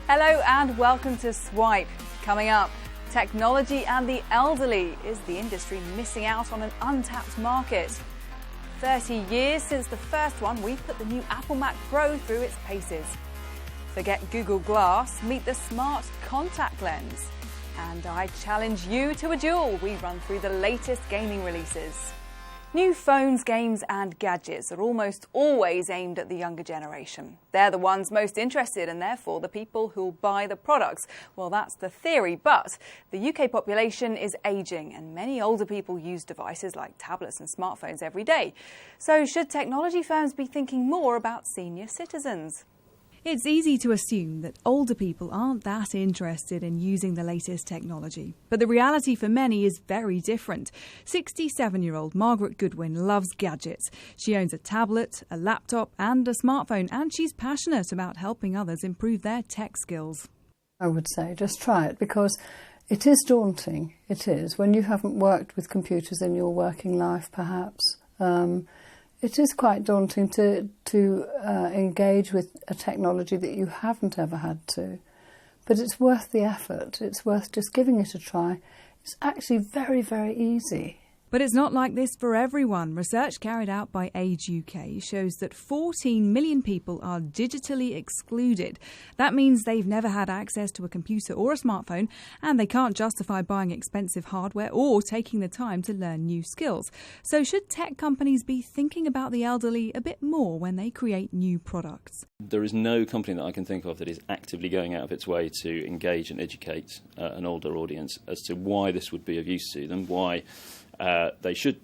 Hello and welcome to Swipe. Coming up, technology and the elderly. Is the industry missing out on an untapped market? 30 years since the first one, we've put the new Apple Mac Pro through its paces. Forget Google Glass, meet the smart contact lens. And I challenge you to a duel. We run through the latest gaming releases. New phones, games and gadgets are almost always aimed at the younger generation. They're the ones most interested and therefore the people who'll buy the products. Well, that's the theory, but the UK population is ageing and many older people use devices like tablets and smartphones every day. So should technology firms be thinking more about senior citizens? It's easy to assume that older people aren't that interested in using the latest technology. But the reality for many is very different. 67-year-old Margaret Goodwin loves gadgets. She owns a tablet, a laptop and a smartphone, and she's passionate about helping others improve their tech skills. I would say just try it, because it is daunting. It is. When you haven't worked with computers in your working life, perhaps. It is quite daunting to engage with a technology that you haven't ever had to. But it's worth the effort. It's worth just giving it a try. It's actually very, very easy. But it's not like this for everyone. Research carried out by Age UK shows that 14 million people are digitally excluded. That means they've never had access to a computer or a smartphone, and they can't justify buying expensive hardware or taking the time to learn new skills. So should tech companies be thinking about the elderly a bit more when they create new products? There is no company that I can think of that is actively going out of its way to engage and educate an older audience as to why this would be of use to them, why they should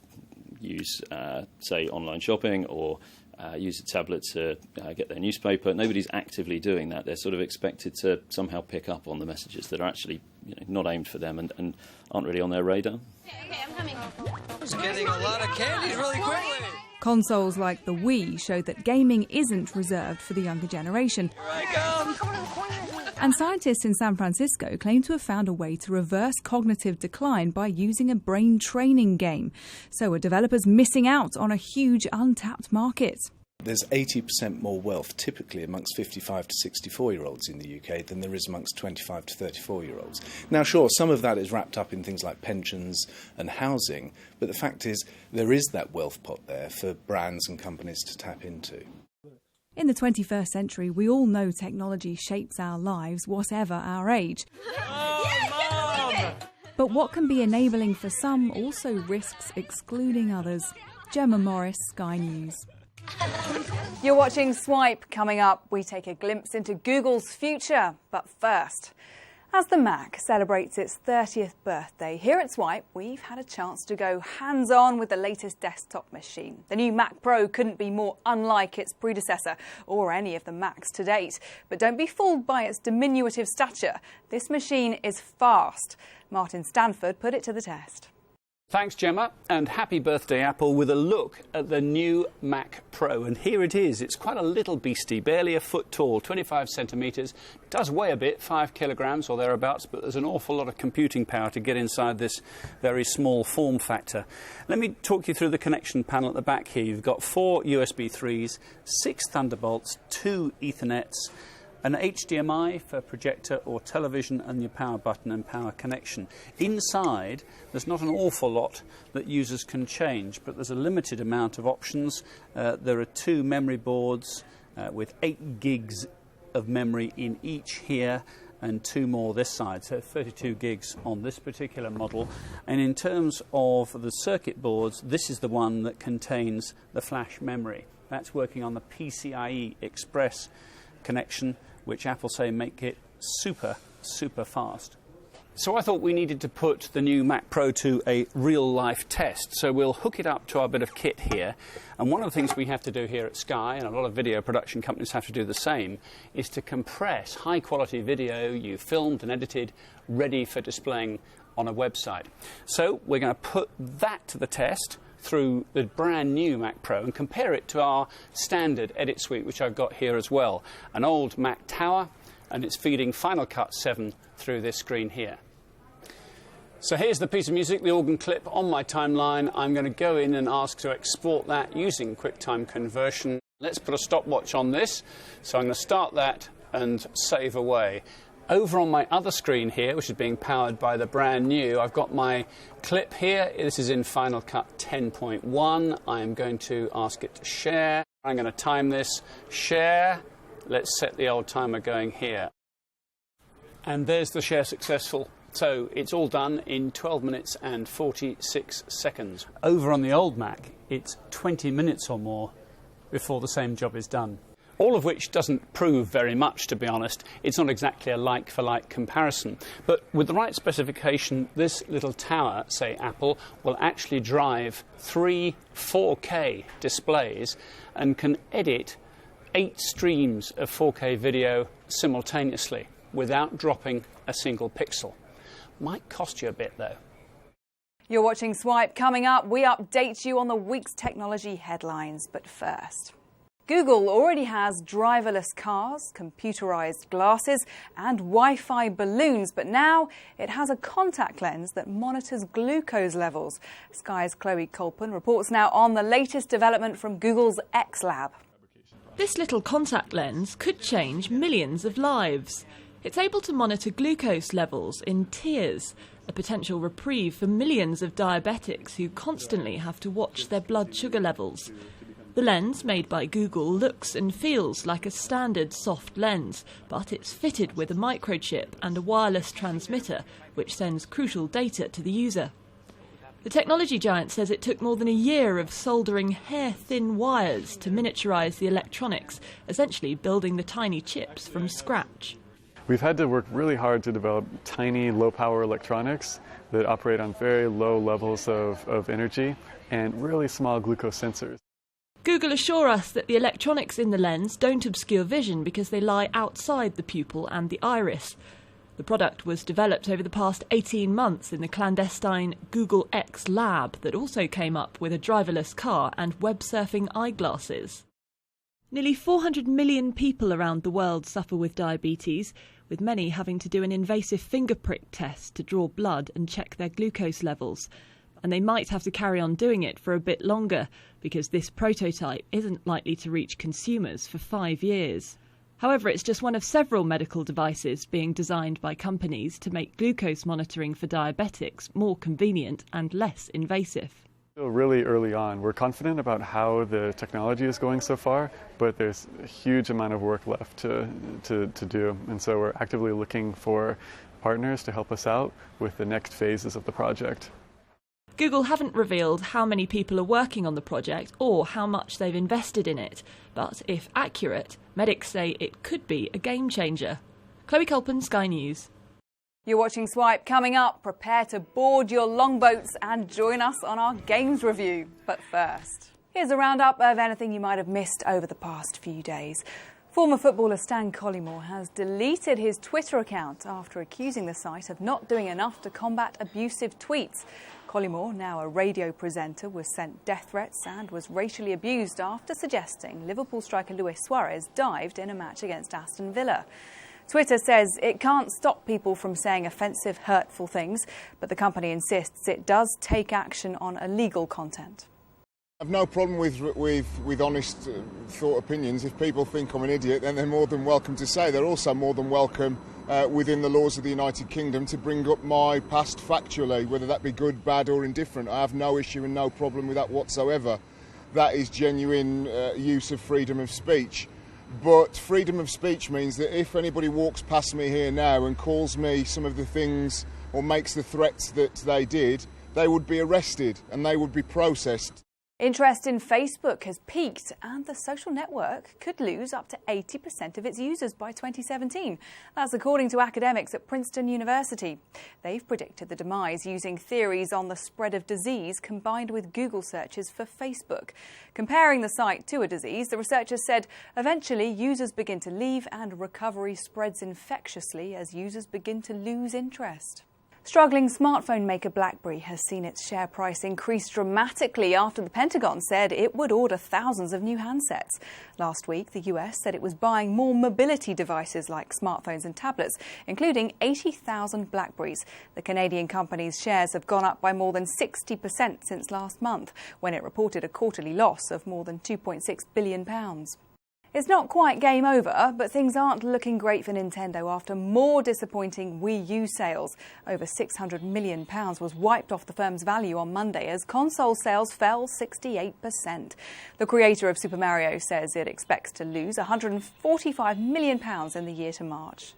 use, say, online shopping or use a tablet to get their newspaper. Nobody's actively doing that. They're sort of expected to somehow pick up on the messages that are actually not aimed for them and aren't really on their radar. Okay, I'm coming. Just getting a lot of candies really quickly. Consoles like the Wii showed that gaming isn't reserved for the younger generation. Here I come. And scientists in San Francisco claim to have found a way to reverse cognitive decline by using a brain training game. So are developers missing out on a huge untapped market? There's 80% more wealth typically amongst 55 to 64-year-olds in the UK than there is amongst 25 to 34-year-olds. Now, sure, some of that is wrapped up in things like pensions and housing, but the fact is there is that wealth pot there for brands and companies to tap into. In the 21st century, we all know technology shapes our lives, whatever our age. But what can be enabling for some also risks excluding others. Gemma Morris, Sky News. You're watching Swipe. Coming up, we take a glimpse into Google's future. But first, as the Mac celebrates its 30th birthday, here at Swipe, we've had a chance to go hands-on with the latest desktop machine. The new Mac Pro couldn't be more unlike its predecessor or any of the Macs to date. But don't be fooled by its diminutive stature. This machine is fast. Martin Stanford put it to the test. Thanks, Gemma, and happy birthday, Apple, with a look at the new Mac Pro. And here it is. It's quite a little beastie, barely a foot tall, 25 centimetres. Does weigh a bit, 5 kilograms or thereabouts, but there's an awful lot of computing power to get inside this very small form factor. Let me talk you through the connection panel at the back here. You've got 4 USB 3s, 6 Thunderbolts, 2 Ethernets, an HDMI for projector or television, and your power button and power connection. Inside, there's not an awful lot that users can change, but there's a limited amount of options. There are 2 memory boards with 8 gigs of memory in each here, and 2 more this side, so 32 gigs on this particular model. And in terms of the circuit boards, this is the one that contains the flash memory. That's working on the PCIe Express connection, which Apple say make it super, super fast. So I thought we needed to put the new Mac Pro to a real-life test. So we'll hook it up to our bit of kit here. And one of the things we have to do here at Sky, and a lot of video production companies have to do the same, is to compress high-quality video you filmed and edited, ready for displaying on a website. So we're going to put that to the test through the brand new Mac Pro and compare it to our standard edit suite, which I've got here as well. An old Mac Tower, and it's feeding Final Cut 7 through this screen here. So here's the piece of music, the organ clip on my timeline. I'm going to go in and ask to export that using QuickTime Conversion. Let's put a stopwatch on this. So I'm going to start that and save away. Over on my other screen here, which is being powered by the brand new, I've got my clip here. This is in Final Cut 10.1. I am going to ask it to share. I'm going to time this. Share. Let's set the old timer going here. And there's the share successful. So it's all done in 12 minutes and 46 seconds. Over on the old Mac, it's 20 minutes or more before the same job is done. All of which doesn't prove very much, to be honest. It's not exactly a like-for-like comparison. But with the right specification, this little tower, say Apple, will actually drive 3 4K displays and can edit 8 streams of 4K video simultaneously without dropping a single pixel. Might cost you a bit, though. You're watching Swipe. Coming up, we update you on the week's technology headlines. But first, Google already has driverless cars, computerized glasses and Wi-Fi balloons, but now it has a contact lens that monitors glucose levels. Sky's Chloe Colpin reports now on the latest development from Google's X Lab. This little contact lens could change millions of lives. It's able to monitor glucose levels in tiers, a potential reprieve for millions of diabetics who constantly have to watch their blood sugar levels. The lens, made by Google, looks and feels like a standard soft lens, but it's fitted with a microchip and a wireless transmitter, which sends crucial data to the user. The technology giant says it took more than a year of soldering hair-thin wires to miniaturise the electronics, essentially building the tiny chips from scratch. We've had to work really hard to develop tiny, low-power electronics that operate on very low levels of energy and really small glucose sensors. Google assure us that the electronics in the lens don't obscure vision because they lie outside the pupil and the iris. The product was developed over the past 18 months in the clandestine Google X Lab that also came up with a driverless car and web-surfing eyeglasses. Nearly 400 million people around the world suffer with diabetes, with many having to do an invasive finger prick test to draw blood and check their glucose levels. And they might have to carry on doing it for a bit longer because this prototype isn't likely to reach consumers for 5 years. However, it's just one of several medical devices being designed by companies to make glucose monitoring for diabetics more convenient and less invasive. Still really early on. We're confident about how the technology is going so far, but there's a huge amount of work left to do. And so we're actively looking for partners to help us out with the next phases of the project. Google haven't revealed how many people are working on the project or how much they've invested in it, but if accurate, medics say it could be a game changer. Chloe Colpin, Sky News. You're watching Swipe. Coming up, prepare to board your longboats and join us on our games review. But first, here's a roundup of anything you might have missed over the past few days. Former footballer Stan Collymore has deleted his Twitter account after accusing the site of not doing enough to combat abusive tweets. Collymore, now a radio presenter, was sent death threats and was racially abused after suggesting Liverpool striker Luis Suarez dived in a match against Aston Villa. Twitter says it can't stop people from saying offensive, hurtful things, but the company insists it does take action on illegal content. I've no problem with honest thought opinions. If people think I'm an idiot, then they're more than welcome to say. They're also more than welcome within the laws of the United Kingdom to bring up my past factually, whether that be good, bad or indifferent. I have no issue and no problem with that whatsoever. That is genuine use of freedom of speech. But freedom of speech means that if anybody walks past me here now and calls me some of the things or makes the threats that they did, they would be arrested and they would be processed. Interest in Facebook has peaked and the social network could lose up to 80% of its users by 2017. That's according to academics at Princeton University. They've predicted the demise using theories on the spread of disease combined with Google searches for Facebook. Comparing the site to a disease, the researchers said eventually users begin to leave and recovery spreads infectiously as users begin to lose interest. Struggling smartphone maker BlackBerry has seen its share price increase dramatically after the Pentagon said it would order thousands of new handsets. Last week, the US said it was buying more mobility devices like smartphones and tablets, including 80,000 BlackBerries. The Canadian company's shares have gone up by more than 60% since last month, when it reported a quarterly loss of more than £2.6 billion. It's not quite game over, but things aren't looking great for Nintendo after more disappointing Wii U sales. Over £600 million was wiped off the firm's value on Monday as console sales fell 68%. The creator of Super Mario says it expects to lose £145 million in the year to March.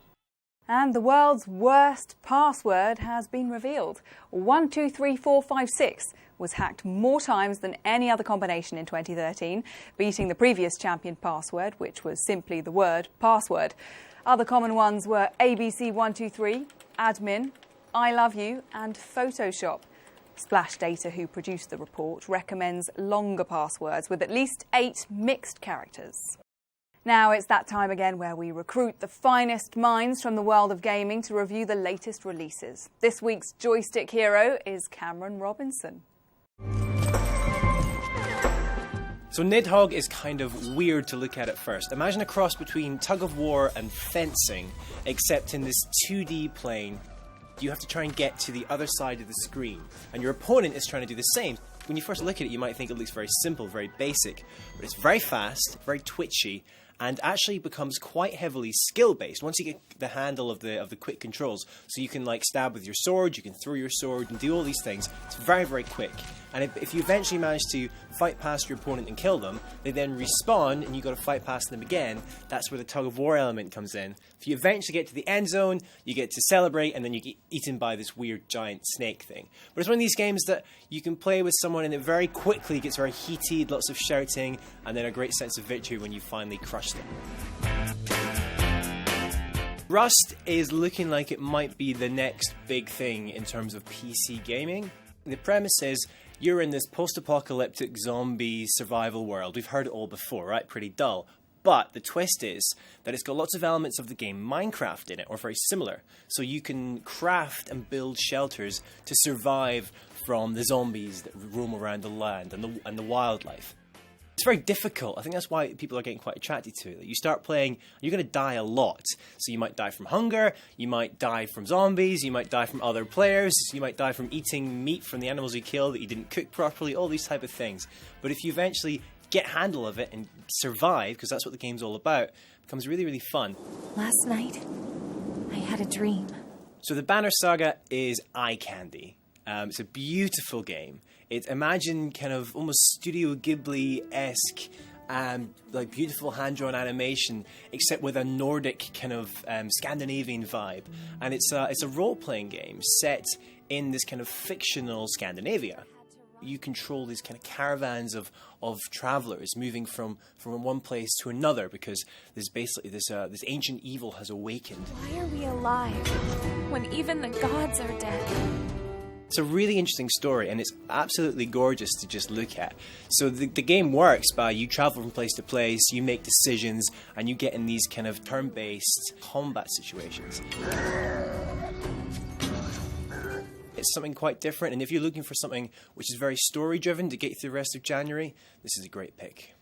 And the world's worst password has been revealed. 123456 was hacked more times than any other combination in 2013, beating the previous champion password, which was simply the word password. Other common ones were ABC123, admin, I love you, and Photoshop. Splash Data, who produced the report, recommends longer passwords with at least 8 mixed characters. Now it's that time again where we recruit the finest minds from the world of gaming to review the latest releases. This week's joystick hero is Cameron Robinson. So Nidhogg is kind of weird to look at first. Imagine a cross between tug of war and fencing, except in this 2D plane, you have to try and get to the other side of the screen, and your opponent is trying to do the same. When you first look at it, you might think it looks very simple, very basic, but it's very fast, very twitchy, and actually becomes quite heavily skill-based once you get the handle of the quick controls. So you can like stab with your sword, you can throw your sword and do all these things. It's very, very quick. And if you eventually manage to fight past your opponent and kill them, they then respawn and you've got to fight past them again. That's where the tug-of-war element comes in. If you eventually get to the end zone, you get to celebrate and then you get eaten by this weird giant snake thing. But it's one of these games that you can play with someone and it very quickly gets very heated, lots of shouting, and then a great sense of victory when you finally crush them. Rust is looking like it might be the next big thing in terms of PC gaming. The premise is you're in this post-apocalyptic zombie survival world. We've heard it all before, right? Pretty dull. But the twist is that it's got lots of elements of the game Minecraft in it, or very similar. So you can craft and build shelters to survive from the zombies that roam around the land and the wildlife. It's very difficult. I think that's why people are getting quite attracted to it. You start playing, you're going to die a lot. So you might die from hunger, you might die from zombies, you might die from other players, you might die from eating meat from the animals you kill that you didn't cook properly, all these type of things. But if you eventually get handle of it and survive, because that's what the game's all about, it becomes really, really fun. Last night, I had a dream. So the Banner Saga is eye candy. It's a beautiful game. Imagine kind of almost Studio Ghibli-esque, like beautiful hand-drawn animation, except with a Nordic kind of Scandinavian vibe. And it's a role-playing game set in this kind of fictional Scandinavia. You control these kind of caravans of travelers moving from one place to another because there's basically this ancient evil has awakened. Why are we alive when even the gods are dead? It's a really interesting story, and it's absolutely gorgeous to just look at. So the game works by you travel from place to place, you make decisions, and you get in these kind of turn-based combat situations. It's something quite different, and if you're looking for something which is very story-driven to get you through the rest of January, this is a great pick.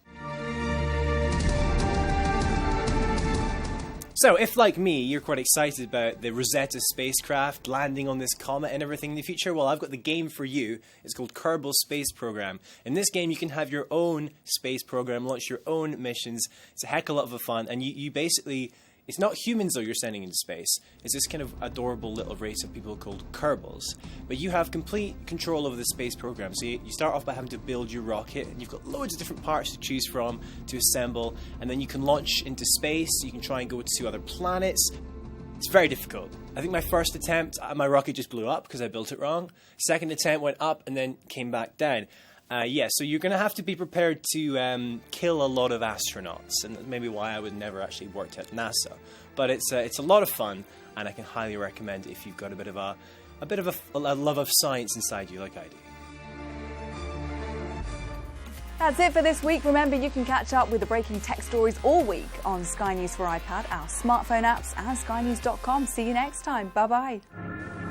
So, if like me, you're quite excited about the Rosetta spacecraft landing on this comet and everything in the future, well, I've got the game for you. It's called Kerbal Space Program. In this game, you can have your own space program, launch your own missions. It's a heck of a lot of fun, and you basically... It's not humans, though, you're sending into space. It's this kind of adorable little race of people called Kerbals. But you have complete control over the space program. So you start off by having to build your rocket, and you've got loads of different parts to choose from to assemble, and then you can launch into space. You can try and go to other planets. It's very difficult. I think my first attempt, my rocket just blew up because I built it wrong. Second attempt went up and then came back down. So you're going to have to be prepared to kill a lot of astronauts, and that's maybe why I would never actually worked at NASA. But it's a lot of fun, and I can highly recommend it if you've got a bit of a love of science inside you, like I do. That's it for this week. Remember, you can catch up with the breaking tech stories all week on Sky News for iPad, our smartphone apps, and skynews.com. See you next time. Bye bye.